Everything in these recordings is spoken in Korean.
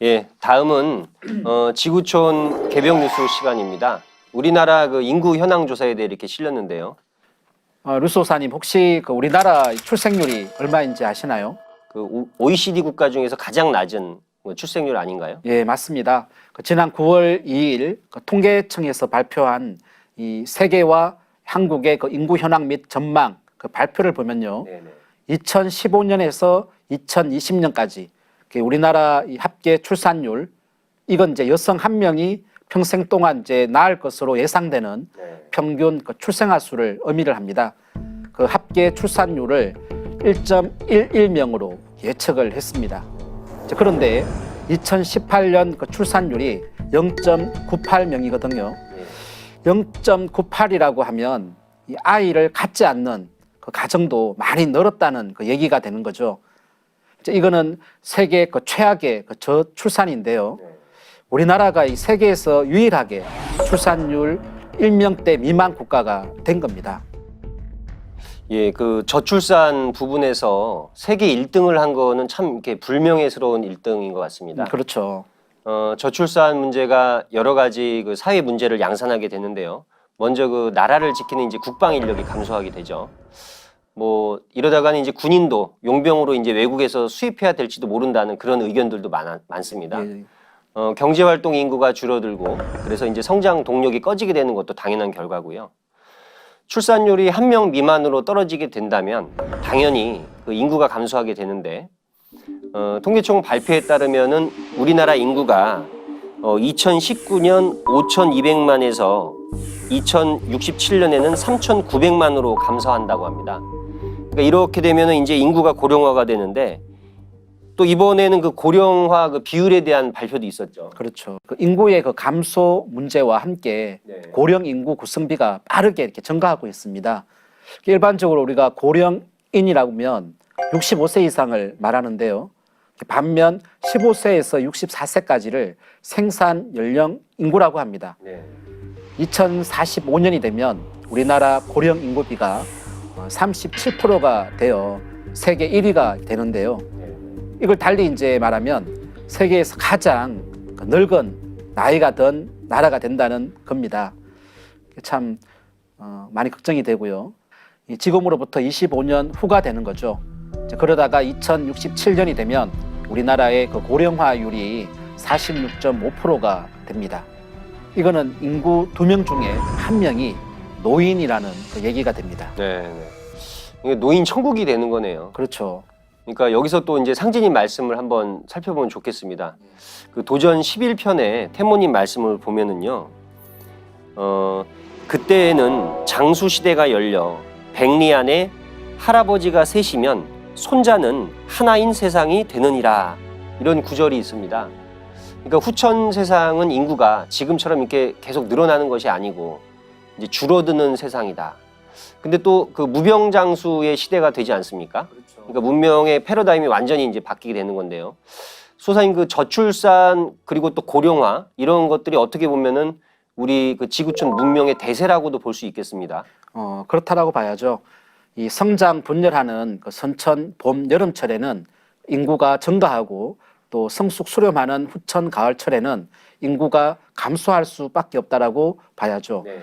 예, 다음은 지구촌 개벽 뉴스 시간입니다. 우리나라 그 인구 현황 조사에 대해 이렇게 실렸는데요. 루소사님 혹시 그 우리나라 출생률이 얼마인지 아시나요? 그 OECD 국가 중에서 가장 낮은 출생률 아닌가요? 예, 맞습니다. 지난 9월 2일 통계청에서 발표한 이 세계와 한국의 인구 현황 및 전망 발표를 보면요. 네네. 2015년에서 2020년까지 우리나라 이 합계 출산율, 이건 이제 여성 한 명이 평생 동안 이제 낳을 것으로 예상되는 네. 평균 출생아 수를 의미를 합니다. 합계 출산율을 1.11명으로 예측을 했습니다. 그런데 2018년 출산율이 0.98명이거든요. 0.98이라고 하면 이 아이를 갖지 않는 가정도 많이 늘었다는 얘기가 되는 거죠. 이거는 세계 최악의 저출산인데요. 우리나라가 이 세계에서 유일하게 출산율 1명대 미만 국가가 된 겁니다. 예, 그 저출산 부분에서 세계 1등을 한 거는 참 이렇게 불명예스러운 1등인 것 같습니다. 그렇죠. 저출산 문제가 여러 가지 그 사회 문제를 양산하게 되는데요. 먼저 그 나라를 지키는 이제 국방 인력이 감소하게 되죠. 뭐 이러다가는 이제 군인도 용병으로 이제 외국에서 수입해야 될지도 모른다는 그런 의견들도 많습니다. 예. 경제 활동 인구가 줄어들고 그래서 이제 성장 동력이 꺼지게 되는 것도 당연한 결과고요. 출산율이 1명 미만으로 떨어지게 된다면 당연히 그 인구가 감소하게 되는데 통계청 발표에 따르면은 우리나라 인구가 2019년 5,200만에서 2067년에는 3,900만으로 감소한다고 합니다. 그러니까 이렇게 되면은 이제 인구가 고령화가 되는데 또 이번에는 그 고령화 비율에 대한 발표도 있었죠. 그렇죠. 인구의 감소 문제와 함께 네. 고령 인구 구성비가 빠르게 이렇게 증가하고 있습니다. 일반적으로 우리가 고령인이라고 하면 65세 이상을 말하는데요. 반면 15세에서 64세까지를 생산 연령 인구라고 합니다. 네. 2045년이 되면 우리나라 고령 인구비가 37%가 되어 세계 1위가 되는데요. 이걸 달리 이제 말하면 세계에서 가장 늙은 나이가 든 나라가 된다는 겁니다. 참 많이 걱정이 되고요. 지금으로부터 25년 후가 되는 거죠. 그러다가 2067년이 되면 우리나라의 고령화율이 46.5%가 됩니다. 이거는 인구 2명 중에 1명이 노인이라는 얘기가 됩니다. 네. 이게 노인 천국이 되는 거네요. 그렇죠. 그러니까 여기서 또 이제 상진님 말씀을 한번 살펴보면 좋겠습니다. 그 도전 11편의 태모님 말씀을 보면은요, 그때에는 장수 시대가 열려 백리 안에 할아버지가 셋이면 손자는 하나인 세상이 되느니라, 이런 구절이 있습니다. 그러니까 후천 세상은 인구가 지금처럼 이렇게 계속 늘어나는 것이 아니고 이제 줄어드는 세상이다. 근데 또 그 무병장수의 시대가 되지 않습니까? 그러니까 문명의 패러다임이 완전히 이제 바뀌게 되는 건데요. 소사님 그 저출산 그리고 또 고령화 이런 것들이 어떻게 보면은 우리 그 지구촌 문명의 대세라고도 볼 수 있겠습니다. 그렇다라고 봐야죠. 이 성장 분열하는 선천, 봄, 여름철에는 인구가 증가하고 또 성숙 수렴하는 후천, 가을철에는 인구가 감소할 수밖에 없다라고 봐야죠. 네.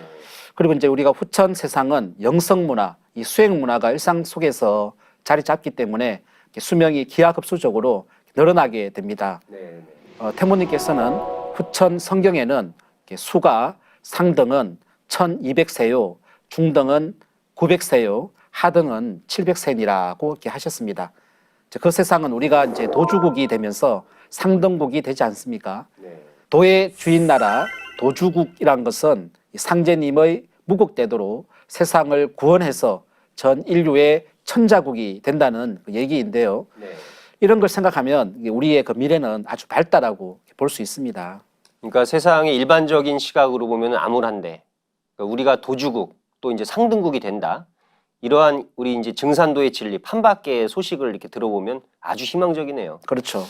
그리고 이제 우리가 후천 세상은 영성 문화, 이 수행 문화가 일상 속에서 자리 잡기 때문에 수명이 기하급수적으로 늘어나게 됩니다. 네. 태모님께서는 후천 성경에는 수가 상등은 1200세요, 중등은 900세요, 하등은 700세니라고 이렇게 하셨습니다. 그 세상은 우리가 이제 도주국이 되면서 상등국이 되지 않습니까? 네. 도의 주인 나라 도주국이란 것은 상제님의 무국대도로 세상을 구원해서 전 인류의 천자국이 된다는 얘기인데요. 네. 이런 걸 생각하면 우리의 미래는 아주 밝다라고 볼 수 있습니다. 그러니까 세상의 일반적인 시각으로 보면 암울한데, 그러니까 우리가 도주국 또 이제 상등국이 된다. 이러한 우리 이제 증산도의 진리, 판밖의 소식을 이렇게 들어보면 아주 희망적이네요. 그렇죠.